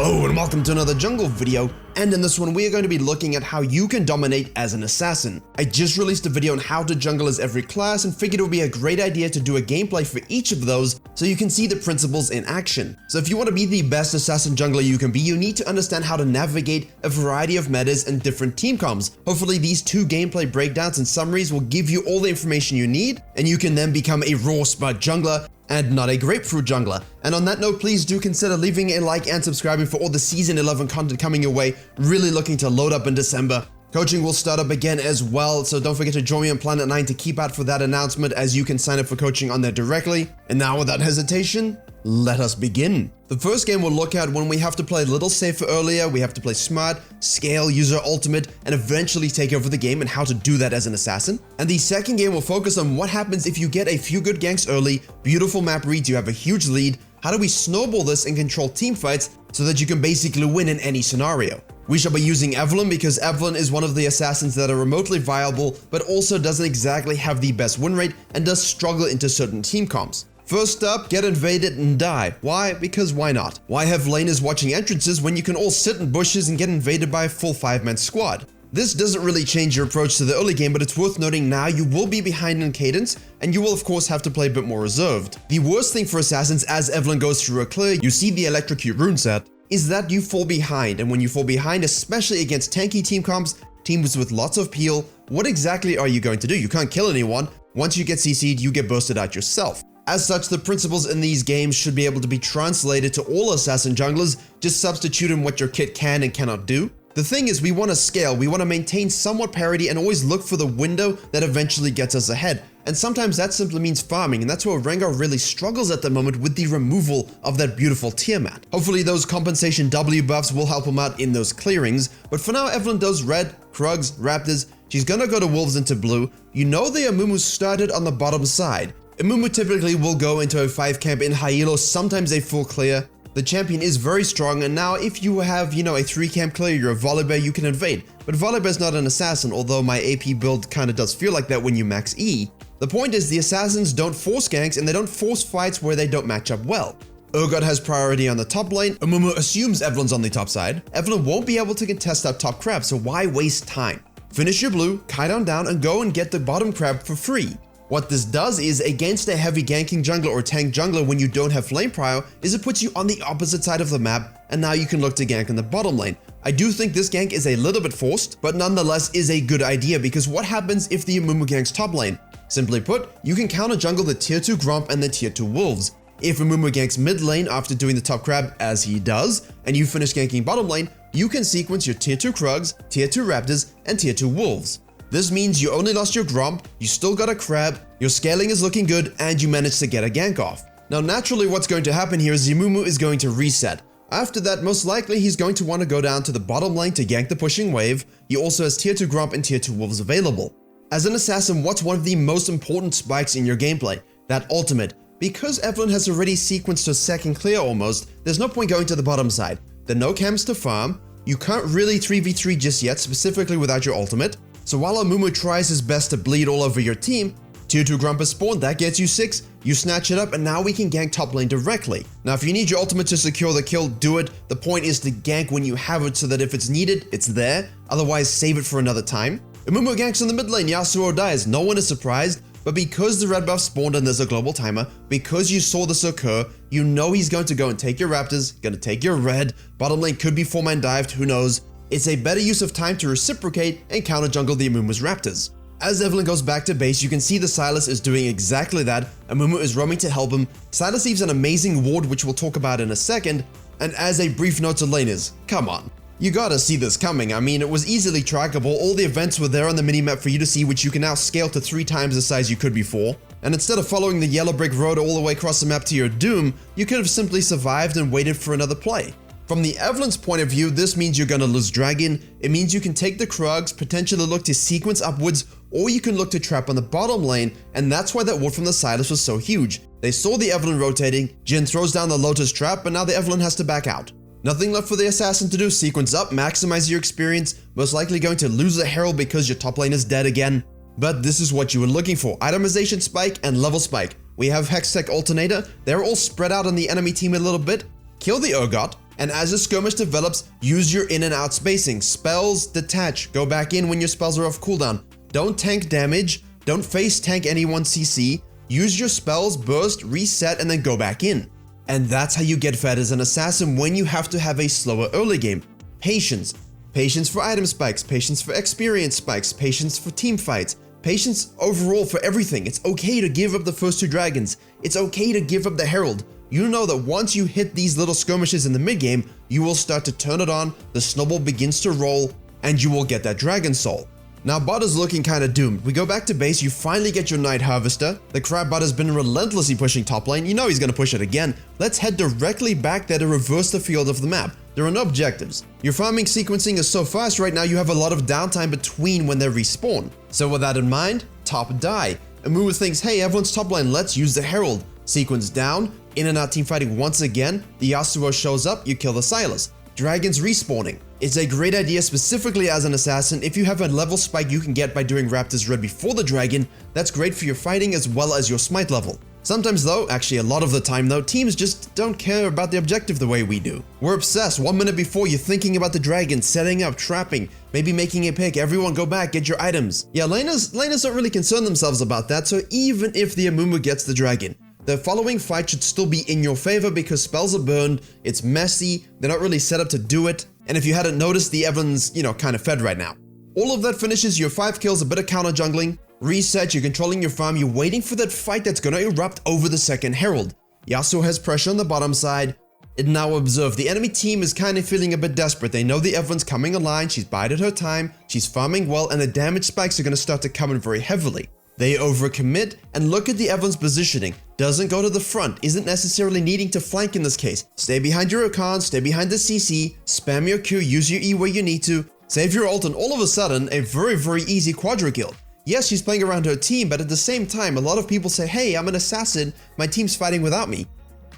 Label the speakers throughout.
Speaker 1: Hello and welcome to another jungle video, and in this one we are going to be looking at how you can dominate as an assassin. I just released a video on how to jungle as every class and figured it would be a great idea to do a gameplay for each of those so you can see the principles in action. So if you want to be the best assassin jungler you can be, you need to understand how to navigate a variety of metas and different team comps. Hopefully these two gameplay breakdowns and summaries will give you all the information you need, and you can then become a raw smart jungler and not a grapefruit jungler. And on that note, please do consider leaving a like and subscribing for all the Season 11 content coming your way. Really looking to load up in December. Coaching will start up again as well, so don't forget to join me on Planet 9 to keep out for that announcement, as you can sign up for coaching on there directly. And now without hesitation, let us begin. The first game we'll look at when we have to play a little safer earlier, we have to play smart, scale, use our ultimate, and eventually take over the game, and how to do that as an assassin. And the second game will focus on what happens if you get a few good ganks early, beautiful map reads, you have a huge lead. How do we snowball this and control team fights so that you can basically win in any scenario? We shall be using Evelynn because Evelynn is one of the assassins that are remotely viable, but also doesn't exactly have the best win rate and does struggle into certain team comps. First up, get invaded and die. Why? Because why not? Why have laners watching entrances when you can all sit in bushes and get invaded by a full 5-man squad? This doesn't really change your approach to the early game, but it's worth noting now you will be behind in cadence, and you will of course have to play a bit more reserved. The worst thing for assassins as Evelynn goes through a clear, you see the electrocute rune set, is that you fall behind, and when you fall behind, especially against tanky team comps, teams with lots of peel, what exactly are you going to do? You can't kill anyone. Once you get CC'd, you get bursted out yourself. As such, the principles in these games should be able to be translated to all assassin junglers, just substitute in what your kit can and cannot do. The thing is, we want to scale, we want to maintain somewhat parity and always look for the window that eventually gets us ahead. And sometimes that simply means farming, and that's where Rengar really struggles at the moment with the removal of that beautiful Tiamat. Hopefully those compensation W buffs will help him out in those clearings, but for now Evelynn does red, Krugs, Raptors, she's gonna go to Wolves into blue. You know the Amumu started on the bottom side. Amumu typically will go into a 5 camp in Hyelo, sometimes a full clear. The champion is very strong, and now if you have, a 3 camp clear, you're a Volibear, you can invade. But Volibear is not an assassin, although my AP build kinda does feel like that when you max E. The point is, the assassins don't force ganks, and they don't force fights where they don't match up well. Urgot has priority on the top lane, Amumu assumes Evelynn's on the top side. Evelynn won't be able to contest that top crab, so why waste time? Finish your blue, kite on down, and go and get the bottom crab for free. What this does is, against a heavy ganking jungler or tank jungler when you don't have flame prio, is it puts you on the opposite side of the map, and now you can look to gank in the bottom lane. I do think this gank is a little bit forced, but nonetheless is a good idea, because what happens if the Amumu ganks top lane? Simply put, you can counter jungle the tier 2 Gromp and the tier 2 Wolves. If Amumu ganks mid lane after doing the top crab, as he does, and you finish ganking bottom lane, you can sequence your tier 2 Krugs, tier 2 Raptors, and tier 2 Wolves. This means you only lost your Gromp, you still got a crab, your scaling is looking good, and you managed to get a gank off. Now naturally what's going to happen here is Amumu is going to reset. After that, most likely he's going to want to go down to the bottom lane to gank the pushing wave. He also has tier 2 Gromp and tier 2 Wolves available. As an assassin, what's one of the most important spikes in your gameplay? That ultimate. Because Evelynn has already sequenced her second clear almost, there's no point going to the bottom side. There are no camps to farm, you can't really 3v3 just yet, specifically without your ultimate. So while Amumu tries his best to bleed all over your team, tier 2 Gromp is spawned, that gets you 6, you snatch it up, and now we can gank top lane directly. Now if you need your ultimate to secure the kill, do it. The point is to gank when you have it so that if it's needed, it's there, otherwise save it for another time. Amumu ganks in the mid lane, Yasuo dies, no one is surprised, but because the red buff spawned and there's a global timer, because you saw this occur, you know he's going to go and take your Raptors, gonna take your red, bottom lane could be 4-man dived, who knows. It's a better use of time to reciprocate and counter jungle the Amumu's Raptors. As Evelynn goes back to base, you can see the Sylas is doing exactly that. Amumu is roaming to help him. Sylas leaves an amazing ward, which we'll talk about in a second. And as a brief note to laners, come on. You gotta see this coming. I mean, it was easily trackable. All the events were there on the minimap for you to see, which you can now scale to 3 times the size you could before. And instead of following the yellow brick road all the way across the map to your doom, you could have simply survived and waited for another play. From the Evelynn's point of view, this means you're gonna lose Dragon. It means you can take the Krugs, potentially look to sequence upwards, or you can look to trap on the bottom lane, and that's why that ward from the Sylas was so huge. They saw the Evelynn rotating, Jhin throws down the Lotus trap, but now the Evelynn has to back out. Nothing left for the assassin to do, sequence up, maximize your experience, most likely going to lose the Herald because your top lane is dead again. But this is what you were looking for, itemization spike and level spike. We have Hextech Alternator, they're all spread out on the enemy team a little bit. Kill the Urgot, And as the skirmish develops, use your in and out spacing. Spells, detach, go back in when your spells are off cooldown. Don't tank damage, don't face tank anyone CC, use your spells, burst, reset, and then go back in. And that's how you get fed as an assassin when you have to have a slower early game. Patience. Patience for item spikes, patience for experience spikes, patience for team fights, patience overall for everything. It's okay to give up the first 2 dragons. It's okay to give up the Herald. You know that once you hit these little skirmishes in the mid game, you will start to turn it on, the snowball begins to roll, and you will get that dragon soul. Now bot is looking kinda doomed. We go back to base, you finally get your Night Harvester. The crab bot has been relentlessly pushing top lane, you know he's gonna push it again. Let's head directly back there to reverse the field of the map. There are no objectives. Your farming sequencing is so fast right now you have a lot of downtime between when they respawn. So with that in mind, top die. Amumu thinks, hey, everyone's top lane, let's use the Herald. Sequence down, in and out team fighting once again, the Yasuo shows up, you kill the Silas. Dragons respawning. It's a great idea specifically as an assassin. If you have a level spike you can get by doing Raptor's Red before the dragon, that's great for your fighting as well as your smite level. Sometimes though, actually a lot of the time though, teams just don't care about the objective the way we do. We're obsessed. 1 minute before you're thinking about the dragon, setting up, trapping, maybe making a pick, everyone go back, get your items. Yeah, laners don't really concern themselves about that, so even if the Amumu gets the dragon, the following fight should still be in your favor because spells are burned, it's messy, they're not really set up to do it, and if you hadn't noticed, the Evelynn's, kind of fed right now. All of that finishes your 5 kills, a bit of counter jungling, reset, you're controlling your farm, you're waiting for that fight that's gonna erupt over the second Herald. Yasuo has pressure on the bottom side, and now observe, the enemy team is kind of feeling a bit desperate. They know the Evelynn's coming online, she's bided her time, she's farming well, and the damage spikes are gonna start to come in very heavily. They overcommit, and look at the Evelynn's positioning. Doesn't go to the front, isn't necessarily needing to flank in this case. Stay behind your Rakan, stay behind the CC, spam your Q, use your E where you need to, save your ult, and all of a sudden, a very, very easy quadra kill. Yes, she's playing around her team, but at the same time, a lot of people say, hey, I'm an assassin, my team's fighting without me.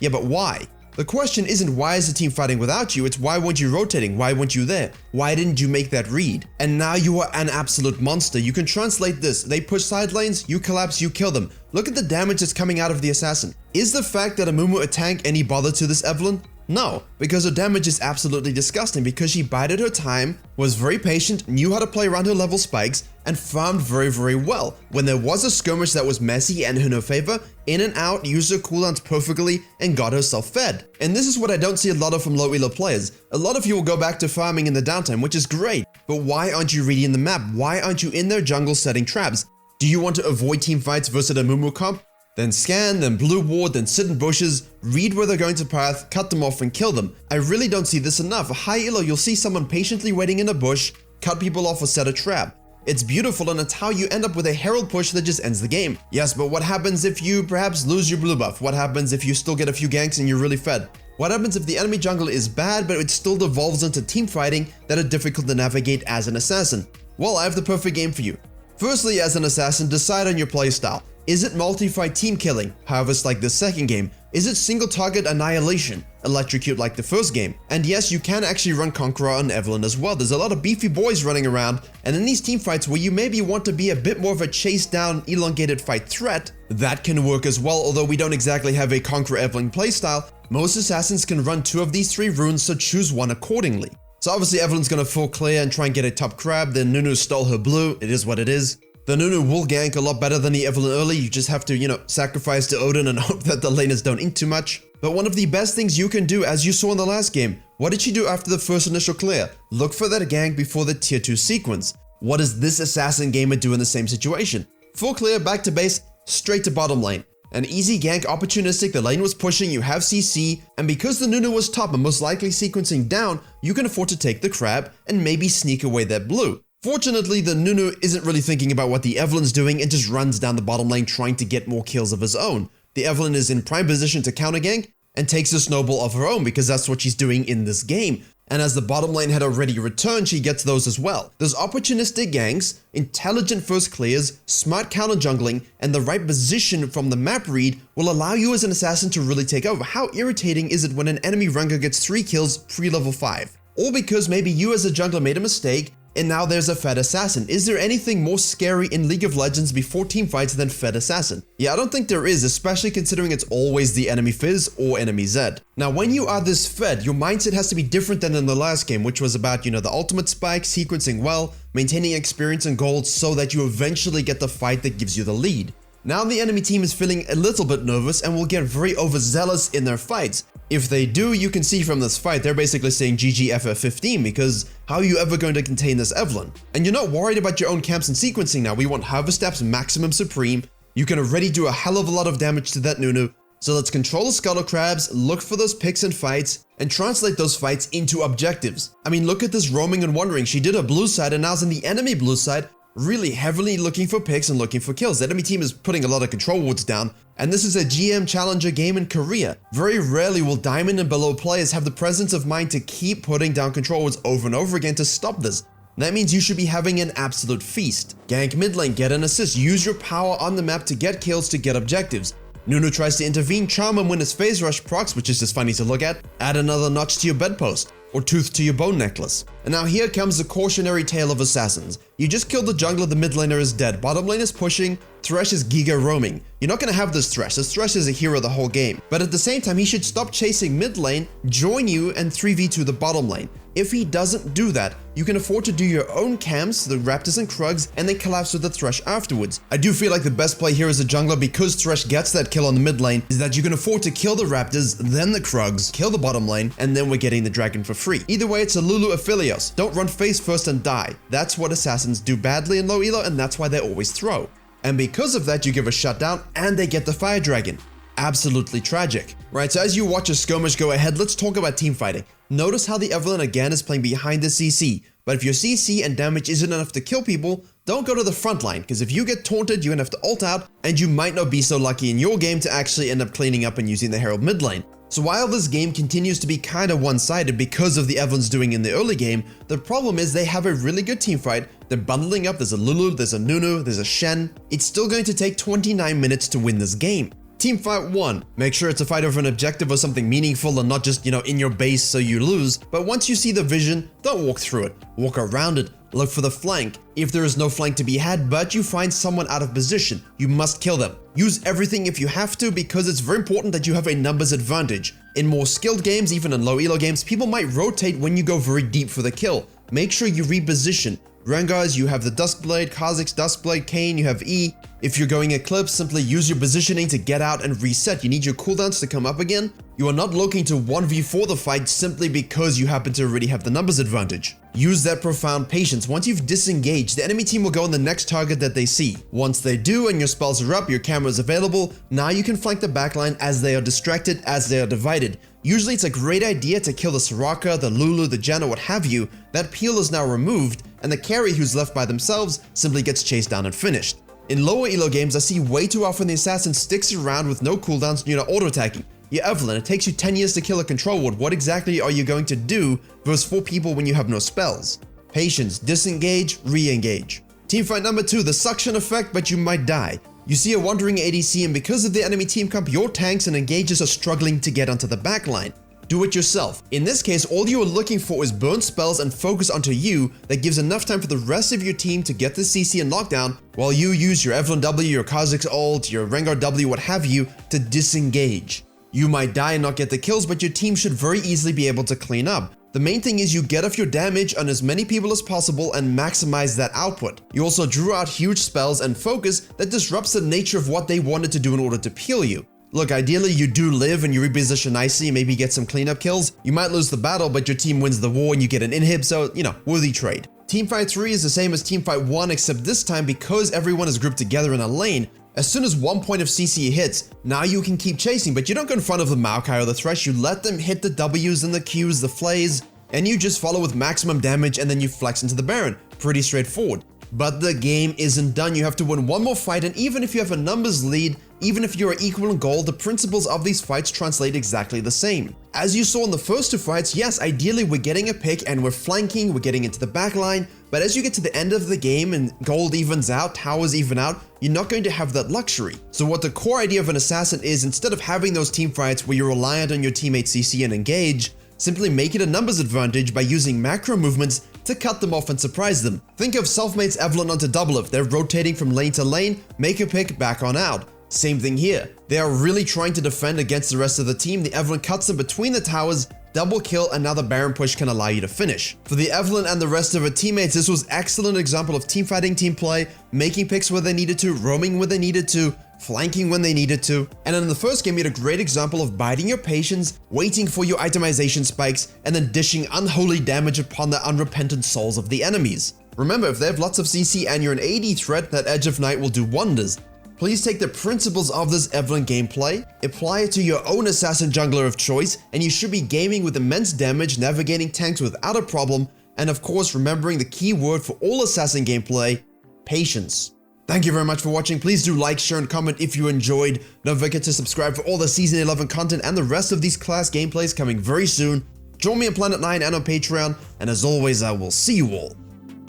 Speaker 1: Yeah, but why? The question isn't why is the team fighting without you, it's why weren't you rotating, why weren't you there, why didn't you make that read? And now you are an absolute monster. You can translate this, they push side lanes, you collapse, you kill them. Look at the damage that's coming out of the assassin. Is the fact that Amumu a tank any bother to this Evelynn? No, because her damage is absolutely disgusting because she bided her time, was very patient, knew how to play around her level spikes, and farmed very, very well. When there was a skirmish that was messy and in her favor, in and out, used her cooldowns perfectly, and got herself fed. And this is what I don't see a lot of from low elo players. A lot of you will go back to farming in the downtime, which is great, but why aren't you reading the map? Why aren't you in their jungle setting traps? Do you want to avoid team fights versus a Amumu comp? Then scan, then blue ward, then sit in bushes, read where they're going to path, cut them off and kill them. I really don't see this enough. High elo, you'll see someone patiently waiting in a bush, cut people off or set a trap. It's beautiful and it's how you end up with a herald push that just ends the game. Yes, but what happens if you perhaps lose your blue buff? What happens if you still get a few ganks and you're really fed? What happens if the enemy jungle is bad but it still devolves into team fighting that are difficult to navigate as an assassin? Well, I have the perfect game for you. Firstly, as an assassin, decide on your playstyle. Is it multi-fight team killing, harvest like the second game? Is it single target annihilation, electrocute like the first game? And yes, you can actually run Conqueror on Evelynn as well. There's a lot of beefy boys running around, and in these team fights where you maybe want to be a bit more of a chase down, elongated fight threat, that can work as well. Although we don't exactly have a Conqueror Evelynn playstyle, most assassins can run 2 of these 3 runes, so choose one accordingly. So obviously Evelynn's gonna full clear and try and get a top crab, then Nunu stole her blue, it is what it is. The Nunu will gank a lot better than the Evelynn early, you just have to, sacrifice to Odin and hope that the laners don't ink too much. But one of the best things you can do, as you saw in the last game, what did she do after the first initial clear? Look for that gank before the tier 2 sequence. What does this assassin gamer do in the same situation? Full clear, back to base, straight to bottom lane. An easy gank, opportunistic, the lane was pushing, you have CC, and because the Nunu was top and most likely sequencing down, you can afford to take the crab and maybe sneak away that blue. Fortunately, the Nunu isn't really thinking about what the Evelynn's doing and just runs down the bottom lane trying to get more kills of his own. The Evelynn is in prime position to counter gank and takes a snowball of her own because that's what she's doing in this game. And as the bottom lane had already returned, she gets those as well. There's opportunistic ganks, intelligent first clears, smart counter jungling, and the right position from the map read will allow you as an assassin to really take over. How irritating is it when an enemy Rengar gets 3 kills pre-level 5? Or because maybe you as a jungler made a mistake, And now there's a Fed Assassin. Is there anything more scary in League of Legends before teamfights than Fed Assassin? Yeah, I don't think there is, especially considering it's always the enemy Fizz or enemy Zed. Now, when you are this Fed, your mindset has to be different than in the last game, which was about, the ultimate spike, sequencing well, maintaining experience and gold so that you eventually get the fight that gives you the lead. Now the enemy team is feeling a little bit nervous and will get very overzealous in their fights. If they do, you can see from this fight, they're basically saying GG FF15 because how are you ever going to contain this Evelynn? And you're not worried about your own camps and sequencing now. We want Harvest Steps maximum supreme. You can already do a hell of a lot of damage to that Nunu. So let's control the Scuttle Crabs, look for those picks and fights, and translate those fights into objectives. I mean, look at this roaming and wandering. She did a blue side and now's in the enemy blue side, really heavily looking for picks and looking for kills. The enemy team is putting a lot of control wards down, and this is a GM Challenger game in Korea. Very rarely will Diamond and below players have the presence of mind to keep putting down control wards over and over again to stop this. That means you should be having an absolute feast. Gank mid lane, get an assist, use your power on the map to get kills, to get objectives. Nunu tries to intervene, charm him when his phase rush procs, which is just funny to look at. Add another notch to your bedpost, or tooth to your bone necklace. And now here comes the cautionary tale of assassins. You just killed the jungler, the mid laner is dead, bottom lane is pushing, Thresh is giga roaming. You're not gonna have this Thresh. This Thresh is a hero the whole game. But at the same time, he should stop chasing mid lane, join you, and 3v2 the bottom lane. If he doesn't do that, you can afford to do your own camps, the Raptors and Krugs, and then collapse with the Thresh afterwards. I do feel like the best play here as a jungler, because Thresh gets that kill on the mid lane, is that you can afford to kill the Raptors, then the Krugs, kill the bottom lane, and then we're getting the dragon for free. Either way, it's a Lulu Aphelios. Don't run face first and die. That's what assassins do badly in low elo, and that's why they always throw. And because of that, you give a shutdown, and they get the fire dragon. Absolutely tragic. Right, so as you watch a skirmish go ahead, let's talk about team fighting. Notice how the Evelynn again is playing behind the CC, but if your CC and damage isn't enough to kill people, don't go to the front line, because if you get taunted, you're gonna have to ult out, and you might not be so lucky in your game to actually end up cleaning up and using the Herald mid lane. So while this game continues to be kinda one-sided because of the Evelynn's doing in the early game, the problem is they have a really good team fight. They're bundling up, there's a Lulu, there's a Nunu, there's a Shen. It's still going to take 29 minutes to win this game. Team fight 1. Make sure it's a fight over an objective or something meaningful and not just, in your base so you lose. But once you see the vision, don't walk through it. Walk around it. Look for the flank. If there is no flank to be had, but you find someone out of position, you must kill them. Use everything if you have to, because it's very important that you have a numbers advantage. In more skilled games, even in low elo games, people might rotate when you go very deep for the kill. Make sure you reposition. Rengar's, you have the Duskblade, Kha'Zix Duskblade, Kayn, you have E. If you're going Eclipse, simply use your positioning to get out and reset. You need your cooldowns to come up again. You are not looking to 1v4 the fight simply because you happen to already have the numbers advantage. Use that profound patience. Once you've disengaged, the enemy team will go on the next target that they see. Once they do and your spells are up, your camera is available, now you can flank the backline as they are distracted, as they are divided. Usually it's a great idea to kill the Soraka, the Lulu, the Janna, what have you. That peel is now removed, and the carry who's left by themselves simply gets chased down and finished. In lower elo games, I see way too often the assassin sticks around with no cooldowns, auto-attacking. Yeah, Evelynn, it takes you 10 years to kill a control ward. What exactly are you going to do versus 4 people when you have no spells? Patience, disengage, re-engage. Teamfight number 2, the suction effect, but you might die. You see a wandering ADC, and because of the enemy team comp, your tanks and engages are struggling to get onto the backline. Do it yourself. In this case, all you are looking for is burn spells and focus onto you that gives enough time for the rest of your team to get the CC and lockdown while you use your Evelynn W, your Kha'Zix ult, your Rengar W, what have you, to disengage. You might die and not get the kills, but your team should very easily be able to clean up. The main thing is you get off your damage on as many people as possible and maximize that output. You also drew out huge spells and focus that disrupts the nature of what they wanted to do in order to peel you. Look, ideally you do live and you reposition nicely and maybe get some cleanup kills. You might lose the battle, but your team wins the war and you get an inhib, so, worthy trade. Teamfight 3 is the same as Teamfight 1, except this time because everyone is grouped together in a lane, as soon as 1 point of CC hits, now you can keep chasing, but you don't go in front of the Maokai or the Thresh, you let them hit the W's and the Q's, the Flays, and you just follow with maximum damage and then you flex into the Baron. Pretty straightforward. But the game isn't done. You have to win one more fight, and even if you have a numbers lead, even if you are equal in gold, the principles of these fights translate exactly the same. As you saw in the first 2 fights, yes, ideally we're getting a pick and we're flanking, we're getting into the backline, but as you get to the end of the game and gold evens out, towers even out, you're not going to have that luxury. So what the core idea of an assassin is, instead of having those team fights where you're reliant on your teammates CC and engage, simply make it a numbers advantage by using macro movements to cut them off and surprise them. Think of Selfmade's Evelynn onto Doublelift. They're rotating from lane to lane, make a pick, back on out. Same thing here. They are really trying to defend against the rest of the team. The Evelynn cuts them between the towers, double kill, and now the Baron push can allow you to finish. For the Evelynn and the rest of her teammates, this was excellent example of team fighting, team play, making picks where they needed to, roaming where they needed to, flanking when they needed to. And in the first game, you had a great example of biding your patience, waiting for your itemization spikes, and then dishing unholy damage upon the unrepentant souls of the enemies. Remember, if they have lots of CC and you're an AD threat, that Edge of Night will do wonders. Please take the principles of this Evelynn gameplay, apply it to your own assassin jungler of choice, and you should be gaming with immense damage, navigating tanks without a problem, and of course remembering the key word for all assassin gameplay, patience. Thank you very much for watching. Please do like, share, and comment if you enjoyed. Don't forget to subscribe for all the Season 11 content and the rest of these class gameplays coming very soon. Join me on Planet 9 and on Patreon, and as always, I will see you all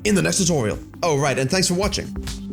Speaker 1: in the next tutorial. Oh right, and thanks for watching.